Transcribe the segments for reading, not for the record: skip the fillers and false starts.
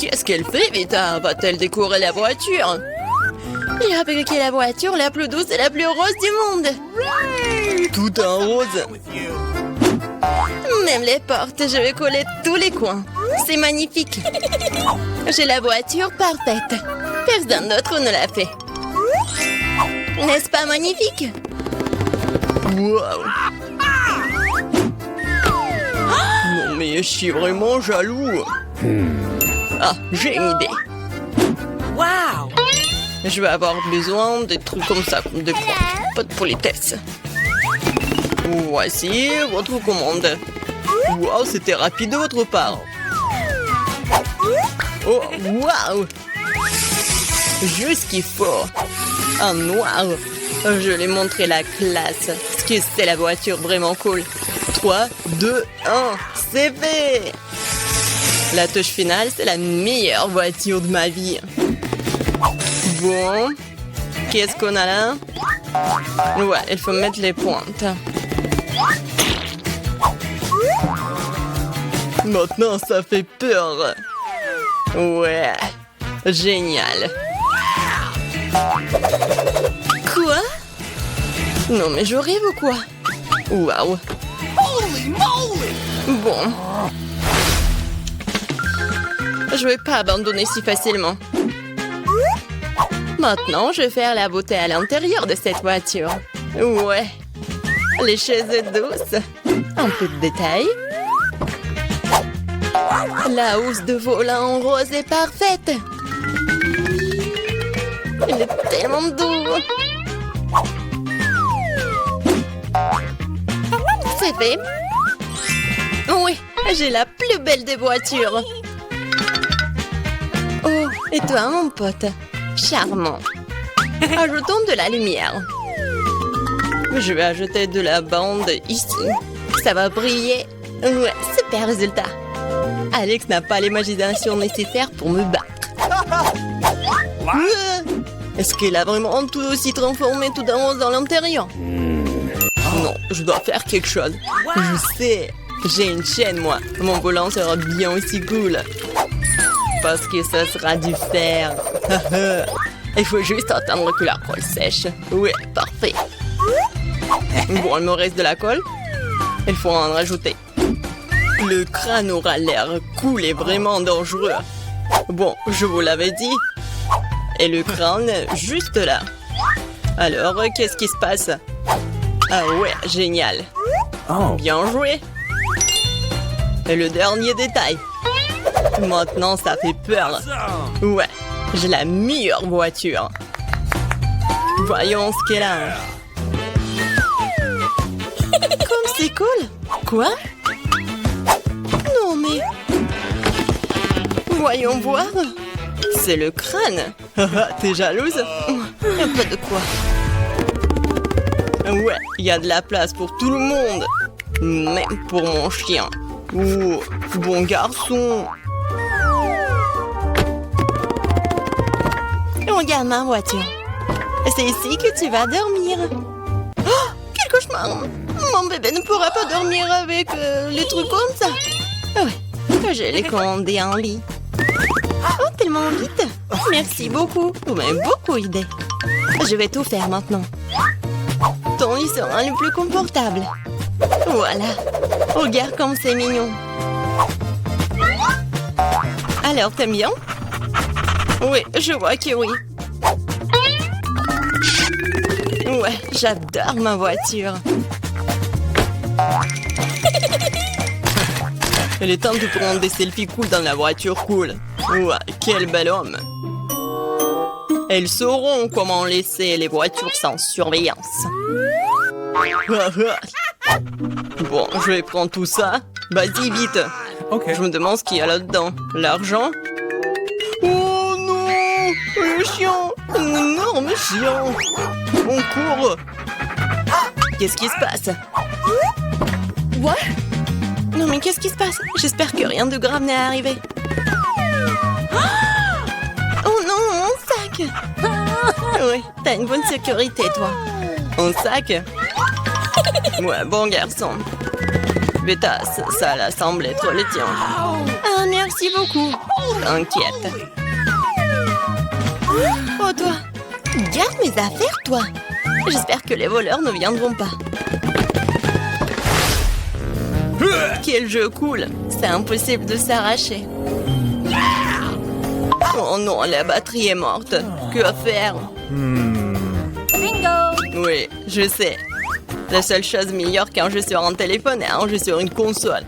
Qu'est-ce qu'elle fait, Vita? Va-t-elle décorer la voiture? J'ai fabriqué la voiture la plus douce et la plus rose du monde. Tout en rose. Même les portes, je vais coller tous les coins. C'est magnifique. J'ai la voiture parfaite. Personne d'autre ne l'a fait. N'est-ce pas magnifique? Wow. Non mais je suis vraiment jaloux. Ah, j'ai une idée. Wow! Je vais avoir besoin de trucs comme ça, de potes pour les tests. Voici votre commande. Wow, c'était rapide de votre part. Oh, wow! Juste ce qu'il faut. En noir. Je vais montrer la classe. Parce que c'est la voiture vraiment cool. 3, 2, 1, c'est fait! La touche finale, c'est la meilleure voiture de ma vie. Bon, qu'est-ce qu'on a là? Ouais, il faut mettre les pointes. Maintenant, ça fait peur. Ouais, génial. Quoi? Non, mais je rêve ou quoi? Waouh. Bon. Je vais pas abandonner si facilement. Maintenant, je vais faire la beauté à l'intérieur de cette voiture. Ouais. Les chaises douces. Un peu de détail. La housse de volant en rose est parfaite. Il est tellement doux. C'est fait. Oui, j'ai la plus belle des voitures. Oh, et toi, mon pote? Charmant. Ajoutons de la lumière. Je vais ajouter de la bande ici. Ça va briller. Ouais, super résultat. Alex n'a pas l'imagination nécessaire pour me battre. Est-ce qu'il a vraiment tout aussi transformé tout en rose dans l'intérieur? Non, je dois faire quelque chose. Je sais. J'ai une chaîne, moi. Mon volant sera bien aussi cool. Parce que ça sera du fer. Il faut juste attendre que la colle sèche. Oui, parfait. Bon, il me reste de la colle. Il faut en rajouter. Le crâne aura l'air cool et vraiment dangereux. Bon, je vous l'avais dit. Et le crâne, juste là. Alors, qu'est-ce qui se passe? Ah ouais, génial. Bien joué. Et le dernier détail. Maintenant, ça fait peur. Ouais, j'ai la meilleure voiture. Voyons ce qu'elle a. Comme c'est cool. Quoi? Non, mais... Voyons voir. C'est le crâne. T'es jalouse? Y'a pas de quoi. Ouais, il y a de la place pour tout le monde. Même pour mon chien. Oh, bon garçon. Regarde ma voiture. C'est ici que tu vas dormir. Oh, quel cauchemar. Mon bébé ne pourra pas dormir avec les trucs comme ça. Ouais, je l'ai commandé en lit. Oh, tellement vite. Merci beaucoup. Vous m'avez beaucoup aidé. Je vais tout faire maintenant. Ton lit sera le plus confortable. Voilà. Regarde comme c'est mignon. Alors, t'aimes bien? Oui, je vois que oui. Ouais, j'adore ma voiture. Il est temps de prendre des selfies cool dans la voiture cool. Ouais, quel bel homme. Elles sauront comment laisser les voitures sans surveillance. Bon, je vais prendre tout ça. Vas-y, vite. Okay. Je me demande ce qu'il y a là-dedans. L'argent? Oh non! Le chien! Un énorme chien! On court! Qu'est-ce qui se passe? What? Non, mais qu'est-ce qui se passe? J'espère que rien de grave n'est arrivé. Oh non, mon sac! Oui, t'as une bonne sécurité, toi. Un sac? Ouais, bon garçon. Vita, ça semble être le tien. Ah, merci. Merci beaucoup. T'inquiète. Oh, toi. Garde mes affaires, toi. J'espère que les voleurs ne viendront pas. Quel jeu cool. C'est impossible de s'arracher. Oh non, la batterie est morte. Que faire? Bingo! Oui, je sais. La seule chose meilleure qu'un jeu sur un téléphone est un jeu sur une console.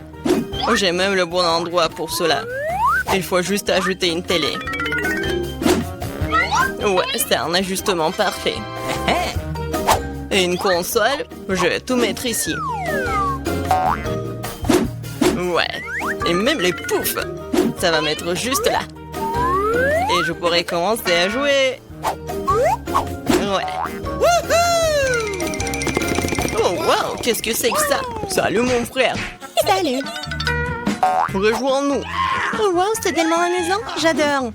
J'ai même le bon endroit pour cela. Il faut juste ajouter une télé. Ouais, c'est un ajustement parfait. Et une console, je vais tout mettre ici. Ouais, et même les poufs. Ça va mettre juste là. Et je pourrais commencer à jouer. Ouais. Oh, wow, qu'est-ce que c'est que ça? Salut, mon frère. Salut. Rejoins-nous. Oh, wow, c'est tellement amusant. J'adore.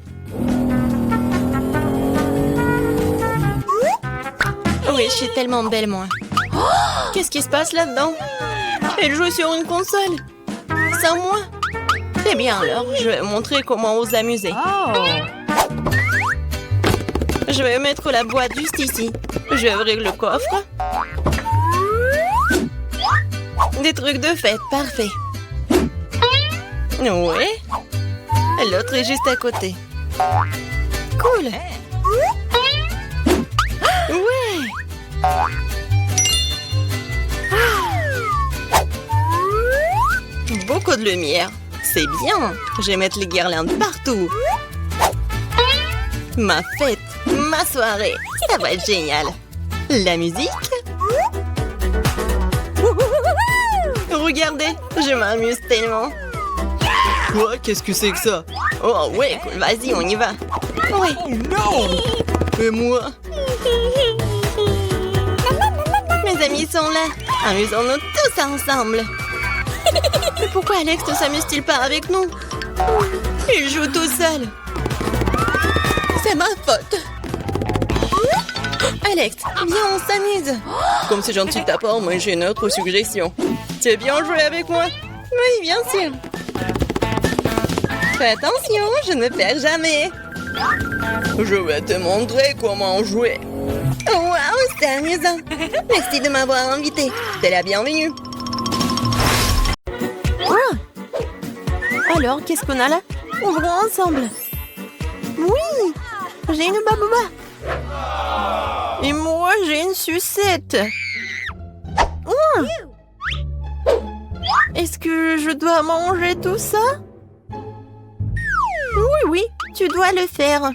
Oui, je suis tellement belle, moi. Qu'est-ce qui se passe là-dedans? Elle joue sur une console. Sans moi? Eh bien alors, je vais montrer comment vous amuser. Je vais mettre la boîte juste ici. Je vais ouvrir le coffre. Des trucs de fête, parfait. Oui. L'autre est juste à côté. Cool. Ouais. Beaucoup de lumière. C'est bien. Je vais mettre les guirlandes partout. Ma fête, ma soirée. Ça va être génial. La musique. Regardez, je m'amuse tellement. Quoi? Qu'est-ce que c'est que ça? Oh ouais, cool. Vas-y, on y va. Ouais. Oh non! Et moi? Mes amis sont là. Amusons-nous tous ensemble. Mais pourquoi Alex ne s'amuse-t-il pas avec nous? Il joue tout seul. C'est ma faute. Alex, viens, on s'amuse. Comme c'est gentil de ta part, moi j'ai une autre suggestion. Tu veux bien jouer avec moi? Oui, bien sûr. Fais attention, je ne perds jamais. Je vais te montrer comment jouer. Waouh, c'est amusant. Merci de m'avoir invité. T'es la bienvenue. Alors, qu'est-ce qu'on a là? Ouvrons ensemble. Oui, j'ai une babouba. Et moi, j'ai une sucette. Est-ce que je dois manger tout ça? Oui, oui, tu dois le faire.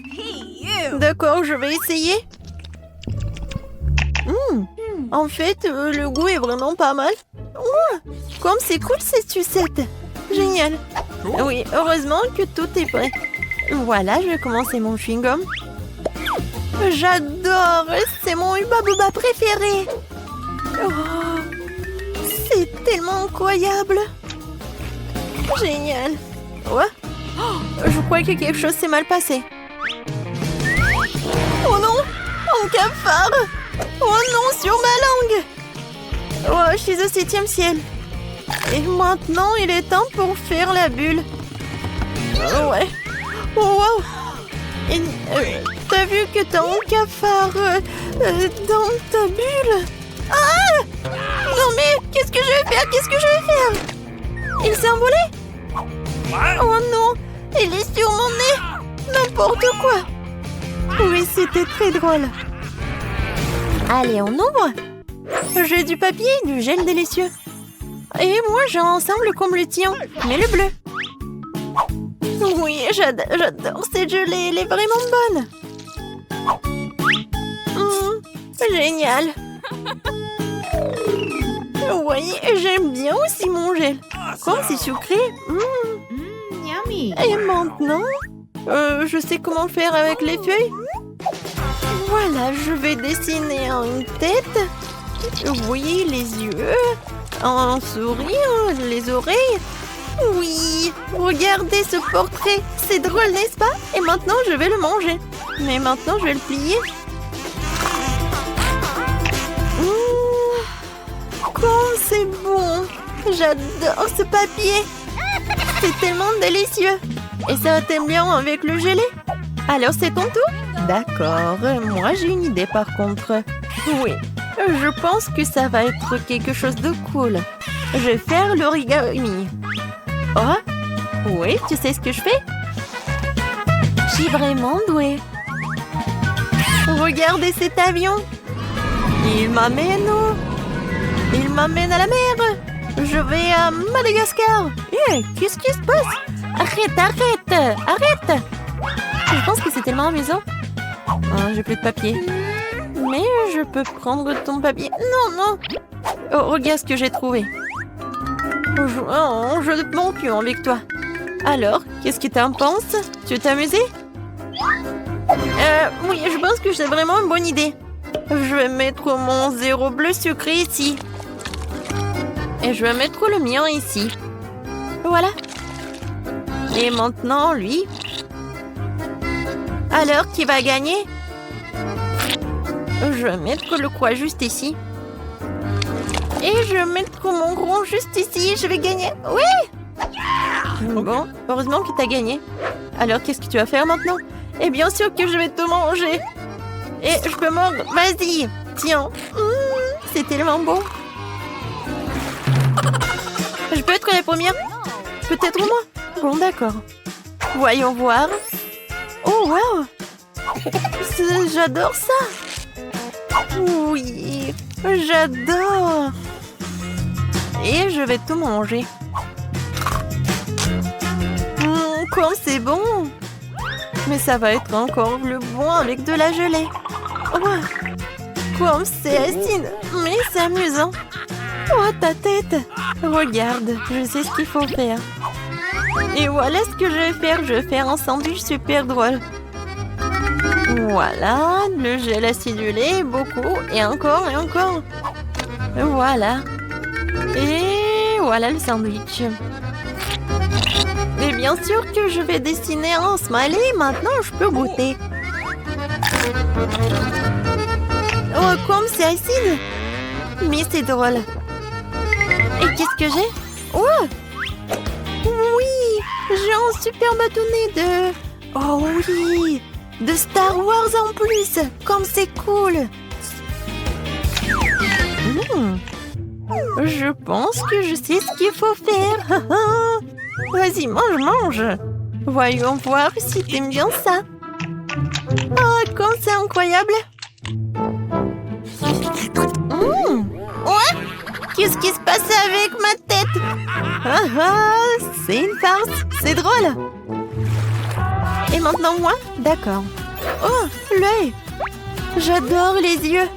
D'accord, je vais essayer. En fait, le goût est vraiment pas mal. Comme c'est cool cette sucette. Génial. Oui, heureusement que tout est prêt. Voilà, je vais commencer mon chewing-gum. J'adore, c'est mon Hubba Bubba préféré. Oh, c'est tellement incroyable. Génial. Ouais. Je crois que quelque chose s'est mal passé. Oh non, un cafard. Oh non, sur ma langue. Oh, je suis au 7e ciel. Et maintenant, il est temps pour faire la bulle. Ouais. Oh, wow. T'as vu que t'as un cafard dans ta bulle? Ah! Non mais, qu'est-ce que je vais faire? Qu'est-ce que je vais faire? Il s'est envolé? Oh non, il est sur mon nez. N'importe quoi. Oui, c'était très drôle. Allez, on ouvre. J'ai du papier et du gel délicieux. Et moi, j'ai un ensemble comme le tien, mais le bleu. Oui, j'adore cette gelée, elle est vraiment bonne. Génial. Oui, j'aime bien aussi mon gel. Comme c'est sucré. Yummy. Et maintenant, je sais comment faire avec les feuilles. Voilà, je vais dessiner une tête. Oui, les yeux. Un sourire, les oreilles. Oui, regardez ce portrait. C'est drôle, n'est-ce pas? Et maintenant, je vais le manger. Mais maintenant, je vais le plier. Comme c'est bon. J'adore ce papier. C'est tellement délicieux. Et ça t'aime bien avec le gelé? Alors c'est ton tour? D'accord, moi j'ai une idée par contre. Oui, je pense que ça va être quelque chose de cool. Je vais faire l'origami. Oh, oui, tu sais ce que je fais? Je suis vraiment douée. Regardez cet avion. Il m'amène où? Il m'amène à la mer. Je vais à Madagascar. Qu'est-ce qui se passe? Arrête. Je pense que c'est tellement amusant. Oh, j'ai plus de papier. Mais je peux prendre ton papier. Non. Oh, regarde ce que j'ai trouvé. Je ne m'en plus avec toi. Alors, qu'est-ce que t'en penses? Tu t'es amusé? Oui, je pense que c'est vraiment une bonne idée. Je vais mettre mon 0 bleu sucré ici. Et je vais mettre le mien ici. Voilà. Et maintenant, lui. Alors, qui va gagner? Je vais mettre le croix juste ici. Et je vais mettre mon gros juste ici. Je vais gagner. Oui! Bon, heureusement que tu as gagné. Alors, qu'est-ce que tu vas faire maintenant? Et bien sûr que je vais te manger. Et je peux mordre. Vas-y. Tiens. C'est tellement beau. Je peux être la première? Peut-être moi? Bon, d'accord. Voyons voir. Oh, wow! J'adore ça! Oui, j'adore! Et je vais tout manger. Comme c'est bon! Mais ça va être encore plus bon avec de la gelée. Oh, comme c'est acide, mais c'est amusant. Oh, ta tête! Regarde, je sais ce qu'il faut faire. Et voilà ce que je vais faire. Je vais faire un sandwich super drôle. Voilà, le gel acidulé, beaucoup, et encore, et encore. Voilà. Et voilà le sandwich. Et bien sûr que je vais dessiner un smiley. Maintenant, je peux goûter. Oh, comme c'est acide. Mais c'est drôle. Et qu'est-ce que j'ai? Oh! Oui! J'ai un super bâtonnet de... Oh oui! De Star Wars en plus! Comme c'est cool! Je pense que je sais ce qu'il faut faire! Vas-y, mange! Voyons voir si t'aimes bien ça! Oh, comme c'est incroyable! Ouais? Qu'est-ce qui se passe avec ma tête? C'est une farce! C'est drôle! Et maintenant moi? D'accord. Oh, l'œil! J'adore les yeux!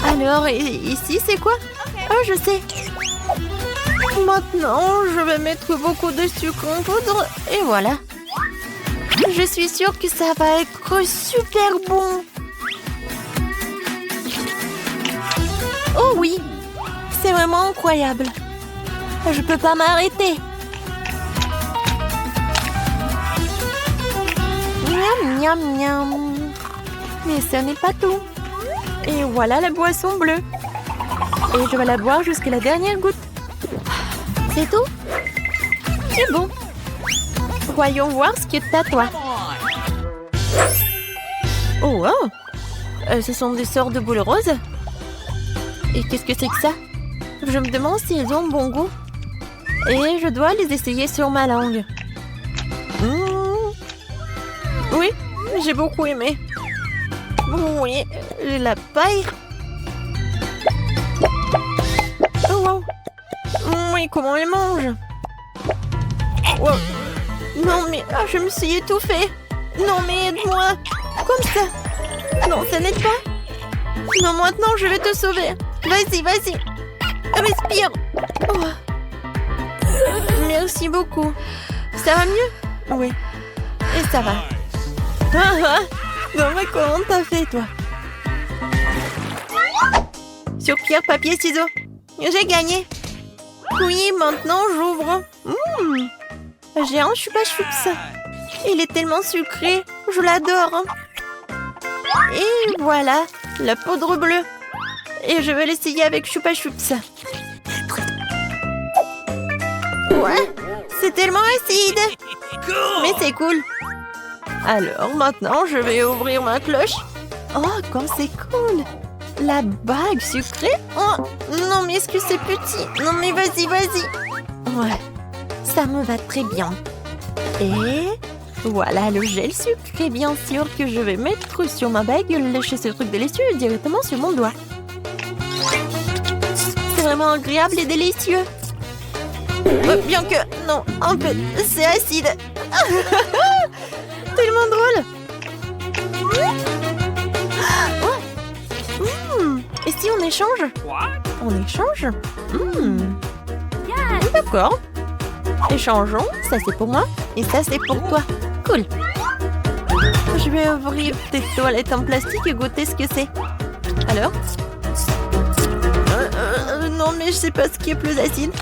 Alors, ici, c'est quoi? Oh, je sais! Maintenant, je vais mettre beaucoup de sucre en poudre. Et voilà! Je suis sûre que ça va être super bon! Oh oui! C'est vraiment incroyable! Je peux pas m'arrêter! Miam, miam, miam! Mais ce n'est pas tout! Et voilà la boisson bleue! Et je vais la boire jusqu'à la dernière goutte! C'est tout? C'est bon! Voyons voir ce que t'as, toi! Oh, wow! Ce sont des sortes de boules roses? Et qu'est-ce que c'est que ça? Je me demande s'ils ont bon goût. Et je dois les essayer sur ma langue. Oui, j'ai beaucoup aimé. Oui, la paille. Oh wow. Oui, comment on les mange? Wow. Non mais, je me suis étouffée. Non mais aide-moi. Comme ça. Non, ça n'aide pas. Non, maintenant je vais te sauver. Vas-y. Respire. Oh. Merci beaucoup. Ça va mieux? Oui. Et ça va. Non mais comment t'as fait, toi? Sur pierre, papier, ciseaux. J'ai gagné. Oui, maintenant j'ouvre. J'ai un chupa-chups. Il est tellement sucré. Je l'adore. Et voilà, la poudre bleue. Et je vais l'essayer avec chupa-chups. Ouais, c'est tellement acide. Mais c'est cool. Alors, maintenant, je vais ouvrir ma cloche. Oh, comme c'est cool. La bague sucrée. Oh, non, mais est-ce que c'est petit? Non, mais vas-y, vas-y. Ouais, ça me va très bien. Et voilà le gel sucré, bien sûr, que je vais mettre sur ma bague. Lâcher ce truc délicieux directement sur mon doigt. C'est vraiment agréable et délicieux. Bien que, non, un peu, c'est acide. Tellement drôle. Et si on échange? On échange? D'accord. Échangeons. Ça, c'est pour moi. Et ça, c'est pour toi. Cool. Je vais ouvrir tes toilettes en plastique et goûter ce que c'est. Alors? Non, mais je sais pas ce qui est plus acide.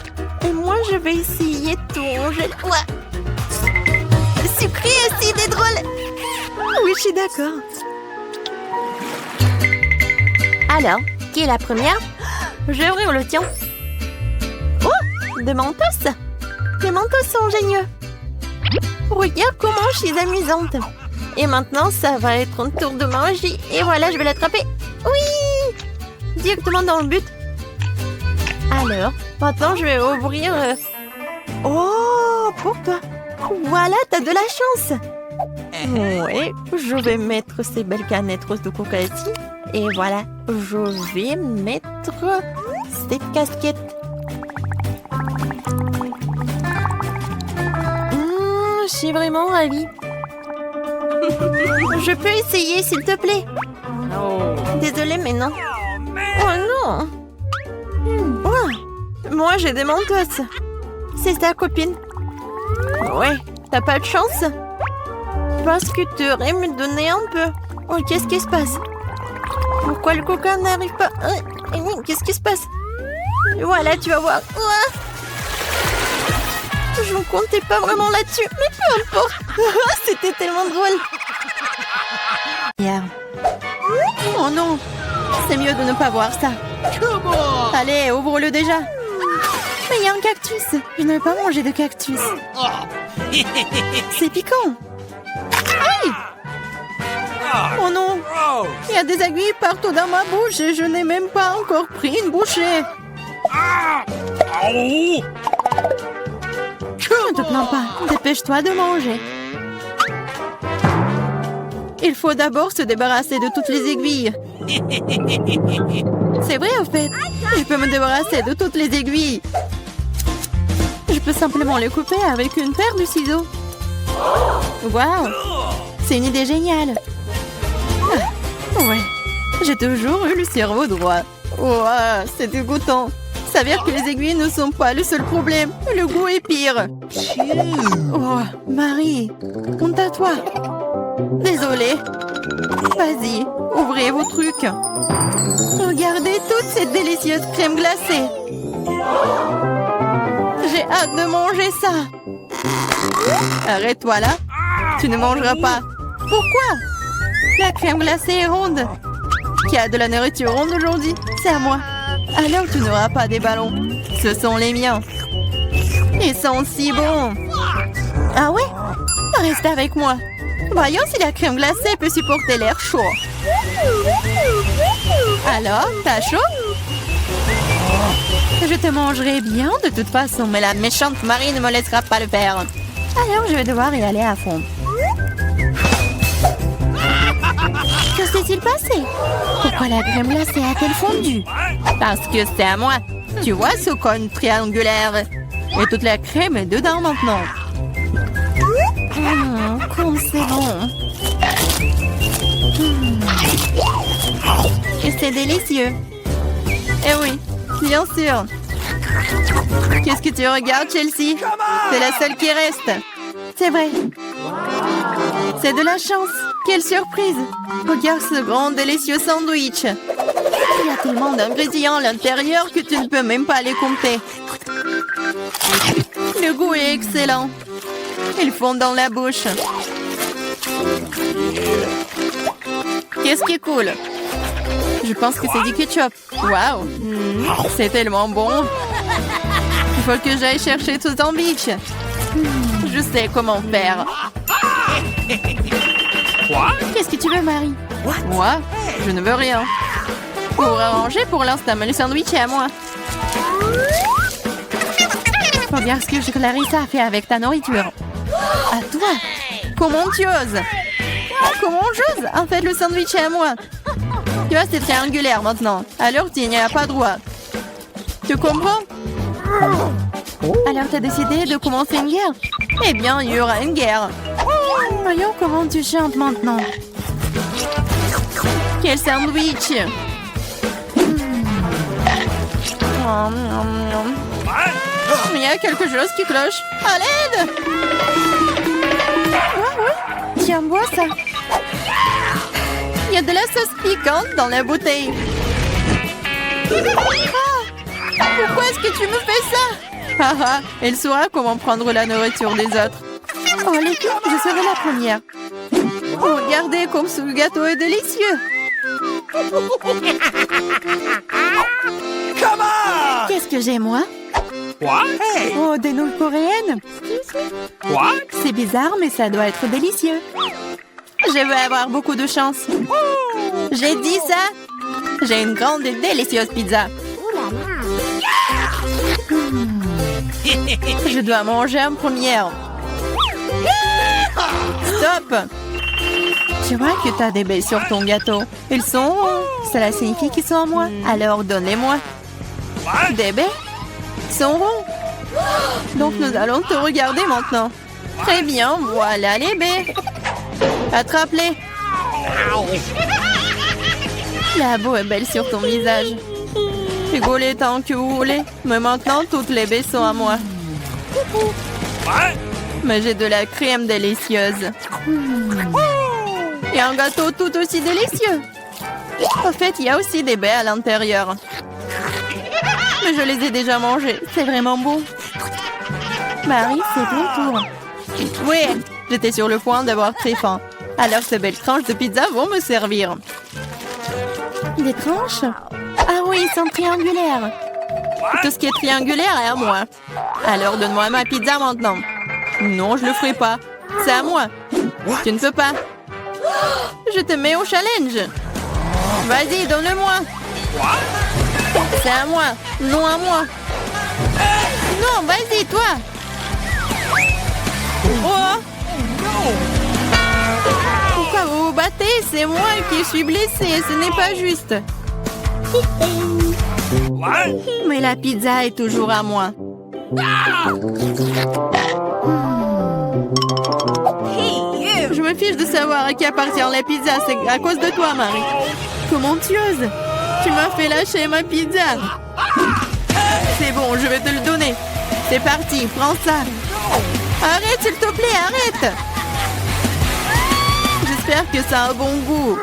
Et moi, je vais essayer ton gel. Ouais. Sucré, acide et drôle. Oui, je suis d'accord. Alors, qui est la première? Je vais ouvrir le tien. Oh, des mentos. Les mentos sont géniaux. Regarde comment je suis amusante. Et maintenant, ça va être un tour de magie. Et voilà, je vais l'attraper. Oui! Directement dans le but. Alors, maintenant, je vais ouvrir... Oh, pour toi. Voilà, t'as de la chance. Oui, je vais mettre ces belles canettes roses de coca ici. Et voilà, je vais mettre cette casquette. Je suis vraiment ravie. Je peux essayer, s'il te plaît? Désolée, mais non. Oh non. Oh, moi, j'ai des mentos. C'est ta copine. Ouais, t'as pas de chance? Parce que tu aurais me donner un peu. Oh, qu'est-ce qui se passe? Pourquoi le coca n'arrive pas? Qu'est-ce qui se passe? Voilà, tu vas voir. Je ne comptais pas vraiment là-dessus, mais peu importe. C'était tellement drôle. Yeah. Oh non, c'est mieux de ne pas voir ça. Allez, ouvre-le déjà. Mais il y a un cactus. Je ne vais pas manger de cactus. C'est piquant. Aïe! Oh non! Il y a des aiguilles partout dans ma bouche et je n'ai même pas encore pris une bouchée. Ne te plains pas, dépêche-toi de manger. Il faut d'abord se débarrasser de toutes les aiguilles. C'est vrai, en fait. Je peux me débarrasser de toutes les aiguilles. Je peux simplement les couper avec une paire de ciseaux. Waouh! C'est une idée géniale. Ah, ouais, j'ai toujours eu le cerveau droit. Wow, c'est dégoûtant. S'avère que les aiguilles ne sont pas le seul problème. Le goût est pire. Oh, Marie, honte à toi. Désolée. Vas-y, ouvrez vos trucs. Regardez toute cette délicieuse crème glacée. J'ai hâte de manger ça. Arrête-toi là. Tu ne mangeras pas. Pourquoi? La crème glacée est ronde. Qui a de la nourriture ronde aujourd'hui? C'est à moi. Alors tu n'auras pas des ballons. Ce sont les miens. Ils sont si bons. Ah ouais? Reste avec moi. Voyons si la crème glacée peut supporter l'air chaud. Alors, t'as chaud? Je te mangerai bien de toute façon, mais la méchante Marie ne me laissera pas le faire. Alors je vais devoir y aller à fond. Que s'est-il passé? Pourquoi la crème glacée a-t-elle fondu? Parce que c'est à moi. Tu vois ce cône triangulaire? Et toute la crème est dedans maintenant. Comme c'est bon. Et c'est délicieux. Eh oui, bien sûr. Qu'est-ce que tu regardes, Chelsea? C'est la seule qui reste. C'est vrai. C'est de la chance. Quelle surprise. Regarde ce grand délicieux sandwich. Il y a tellement d'ingrédients à l'intérieur que tu ne peux même pas les compter. Le goût est excellent. Ils fondent dans la bouche. Qu'est-ce qui est cool? Je pense que c'est du ketchup. Waouh, c'est tellement bon. Il faut que j'aille chercher ce sandwich. Je sais comment faire. Qu'est-ce que tu veux, Marie? Moi? Je ne veux rien. Pour arranger pour l'instant, mais le sandwich est à moi. Faut bien ce que Clarissa a fait avec ta nourriture. À toi? Comment tu oses? Comment j'ose? En fait, le sandwich est à moi. Tu vois, c'est triangulaire maintenant. Alors, tu n'y as pas droit. Tu comprends? Alors, t'as décidé de commencer une guerre? Eh bien, il y aura une guerre. Voyons comment tu chantes maintenant. Quel sandwich! Il y a quelque chose qui cloche. À l'aide! Ouais. Tiens, bois ça. Il y a de la sauce piquante dans la bouteille. Pourquoi est-ce que tu me fais ça? Haha, elle saura comment prendre la nourriture des autres. Oh les filles, je serai la première. Oh, regardez comme ce gâteau est délicieux. Qu'est-ce que j'ai, moi? What? Oh, des nouilles coréennes. What? C'est bizarre, mais ça doit être délicieux. Je vais avoir beaucoup de chance. J'ai dit ça. J'ai une grande et délicieuse pizza. Je dois manger en première. Stop! Tu vois que tu as des baies sur ton gâteau. Ils sont ronds. Cela signifie qu'ils sont à moi. Alors donne-les-moi. Des baies? Ils sont ronds. Donc nous allons te regarder maintenant. Très bien, voilà les baies. Attrape-les. La boue est belle sur ton visage. Rigolez tant que vous voulez. Mais maintenant, toutes les baies sont à moi. Mais j'ai de la crème délicieuse. Et un gâteau tout aussi délicieux. En fait, il y a aussi des baies à l'intérieur. Mais je les ai déjà mangées. C'est vraiment bon. Marie, c'est ton tour. Oui, j'étais sur le point d'avoir très faim. Alors ces belles tranches de pizza vont me servir. Des tranches? Ah oui, ils sont triangulaires. Tout ce qui est triangulaire est à moi. Alors donne-moi ma pizza maintenant. Non, je le ferai pas. C'est à moi. Tu ne peux pas. Je te mets au challenge. Vas-y, donne-le-moi. C'est à moi. Non à moi. Non, vas-y, toi. Oh. Pourquoi vous vous battez? C'est moi qui suis blessée. Ce n'est pas juste. Mais la pizza est toujours à moi. Je me fiche de savoir à qui appartient la pizza. C'est à cause de toi, Marie. Comment tu oses? Tu m'as fait lâcher ma pizza. C'est bon, je vais te le donner. C'est parti, prends ça. Arrête, s'il te plaît, arrête. J'espère que ça a un bon goût.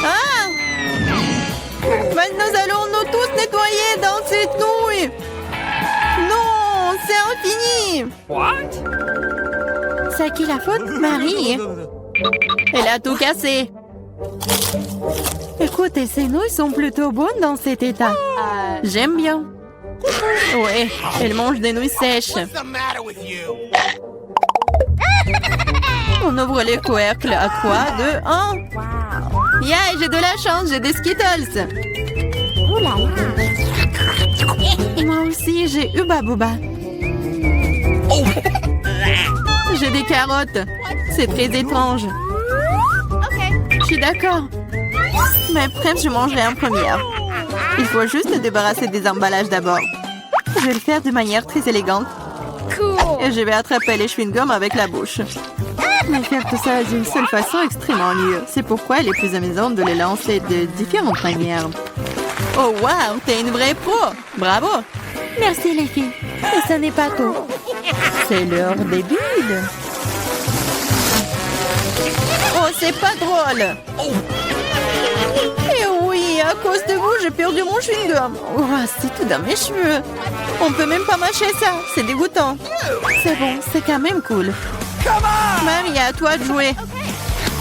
Ah! Maintenant, nous allons nous tous nettoyer dans cette nouille. Non, c'est infini. C'est à qui la faute? Marie. Elle a tout cassé. Écoutez, ces nouilles sont plutôt bonnes dans cet état. J'aime bien. Ouais, elle mange des nouilles sèches. On ouvre les couvercles à 3, 2, 1. Yeah, j'ai de la chance, j'ai des Skittles. Moi aussi, j'ai Hubba Bubba. J'ai des carottes. C'est très étrange. Je suis d'accord. Mais après, je mangerai en première. Il faut juste se débarrasser des emballages d'abord. Je vais le faire de manière très élégante. Et je vais attraper les chewing-gums avec la bouche. Mais faire tout ça d'une seule façon est extrêmement mieux. C'est pourquoi il est plus amusant de les lancer de différentes manières. Oh wow, t'es une vraie pro! Bravo! Merci les filles. Mais ça n'est pas tout. C'est l'heure des bulles. Oh, c'est pas drôle! Et oui, à cause de vous, j'ai perdu mon chewing-gum. Oh, c'est tout dans mes cheveux. On peut même pas mâcher ça, c'est dégoûtant. C'est bon, c'est quand même cool. Marie, à toi de jouer.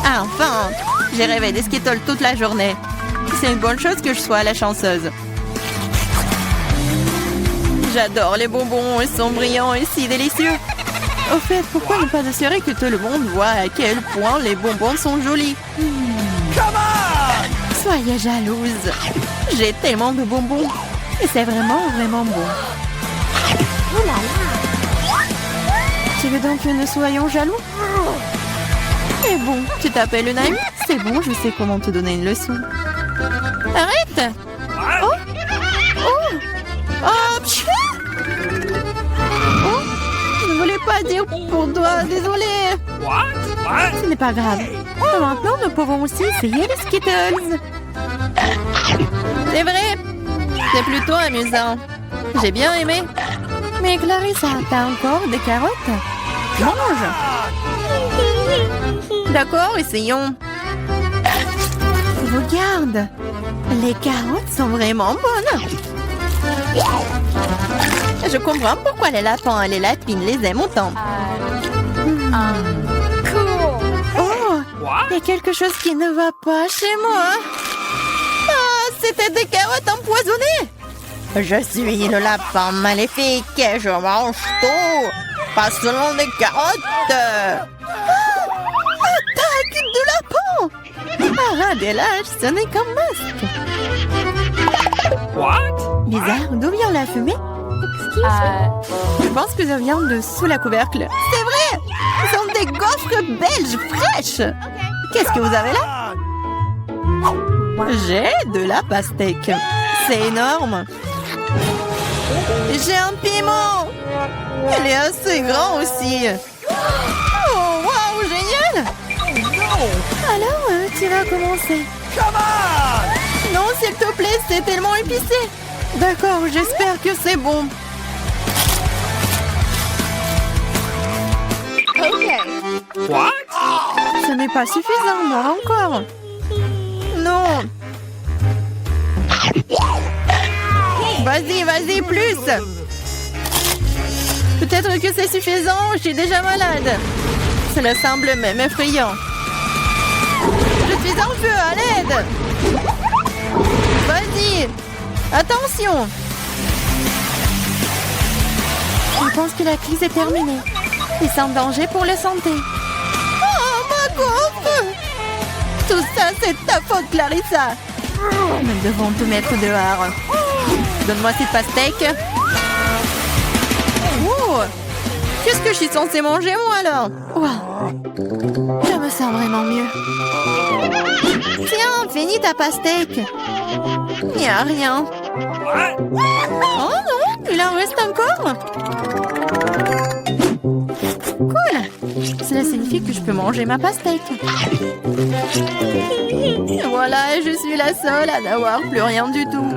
Ah, enfin, j'ai rêvé des Skittles toute la journée. C'est une bonne chose que je sois la chanceuse. J'adore les bonbons, ils sont brillants et si délicieux. Au fait, pourquoi ne pas assurer que tout le monde voit à quel point les bonbons sont jolis? Soyez jalouse. J'ai tellement de bonbons. Et c'est vraiment, vraiment bon. Oh là là. Tu veux donc que nous soyons jaloux? Mais bon, tu t'appelles une amie? C'est bon, je sais comment te donner une leçon. Arrête! Oh! Oh! Oh! Pfiou! Oh! Je ne voulais pas dire pour toi, désolée. Ce n'est pas grave. Maintenant, nous pouvons aussi essayer les Skittles. C'est vrai, c'est plutôt amusant. J'ai bien aimé. Mais Clarissa, t'as encore des carottes? Mange. D'accord, essayons. Regarde, les carottes sont vraiment bonnes. Je comprends pourquoi les lapins et les lapines les aiment autant. Oh, il y a quelque chose qui ne va pas chez moi. Ah, c'était des carottes empoisonnées. Je suis le lapin maléfique et je mange tout. Pas seulement des carottes. Attaque de lapin. Parade des lâches, ce n'est qu'un masque. Bizarre, d'où vient la fumée? Je pense que ça vient de sous la couvercle. C'est vrai! Ce sont des gaufres belges fraîches! Qu'est-ce que vous avez là? J'ai de la pastèque. C'est énorme. J'ai un piment. Elle est assez grand aussi. Oh, waouh, génial! Alors, tu vas commencer. Non, s'il te plaît, c'est tellement épicé. D'accord, j'espère que c'est bon. Ce n'est pas suffisant, moi encore. Non. Vas-y, vas-y, plus. Peut-être que c'est suffisant, je suis déjà malade. Cela semble même effrayant. Je suis en feu, à l'aide. Vas-y. Attention. Je pense que la crise est terminée. Et sans danger pour la santé. Oh, ma gaufre! Tout ça, c'est ta faute, Clarissa. Nous devons tout mettre dehors. Donne-moi cette pastèque. Oh! Qu'est-ce que je suis censée manger, moi, alors? Wow. Je me sens vraiment mieux. Tiens, finis ta pastèque. Il n'y a rien. Oh non, il en reste encore. Cool. Cela signifie que je peux manger ma pastèque. Voilà, je suis la seule à n'avoir plus rien du tout.